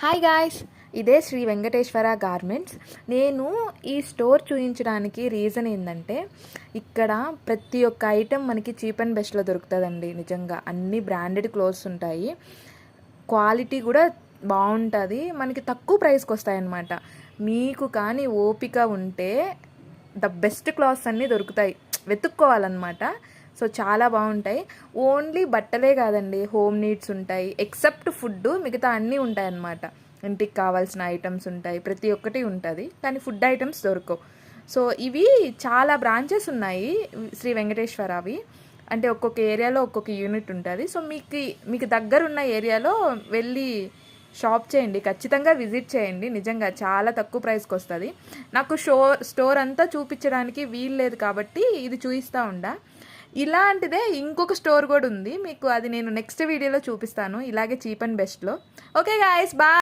Hi guys, ఇదే Shri Venkateswara garments. నేను ఈ స్టోర్ చూపించడానికి రీజన్ ఏంటంటే, ఇక్కడ ప్రతి ఒక్క ఐటెం మనకి చీప్ అండ్ బెస్ట్లో దొరుకుతుందండి. నిజంగా అన్ని బ్రాండెడ్ క్లోత్స్ ఉంటాయి, క్వాలిటీ కూడా బాగుంటుంది, మనకి తక్కువ ప్రైస్కి వస్తాయన్నమాట. మీకు కానీ ఓపిక ఉంటే ద బెస్ట్ క్లాత్స్ అన్నీ దొరుకుతాయి, వెతుక్కోవాలన్నమాట. సో చాలా బాగుంటాయి. ఓన్లీ బట్టలే కాదండి, హోమ్ నీడ్స్ ఉంటాయి, ఎక్సెప్ట్ ఫుడ్, మిగతా అన్నీ ఉంటాయి అన్నమాట. ఇంటికి కావాల్సిన ఐటమ్స్ ఉంటాయి, ప్రతి ఒక్కటి ఉంటుంది, కానీ ఫుడ్ ఐటమ్స్ దొరకవు. సో ఇవి చాలా బ్రాంచెస్ ఉన్నాయి శ్రీ వెంకటేశ్వరవి. అంటే ఒక్కొక్క ఏరియాలో ఒక్కొక్క యూనిట్ ఉంటుంది. సో మీకు దగ్గర ఉన్న ఏరియాలో వెళ్ళి షాప్ చేయండి, ఖచ్చితంగా విజిట్ చేయండి. నిజంగా చాలా తక్కువ ప్రైస్కి వస్తుంది. నాకు స్టోర్ అంతా చూపించడానికి వీలు లేదు కాబట్టి ఇది చూపిస్తూ ఉండా. ఇలాంటిదే ఇంకొక స్టోర్ కూడా ఉంది, మీకు అది నేను నెక్స్ట్ వీడియోలో చూపిస్తాను, ఇలాగే చీప్ అండ్ బెస్ట్లో. Okay guys, bye.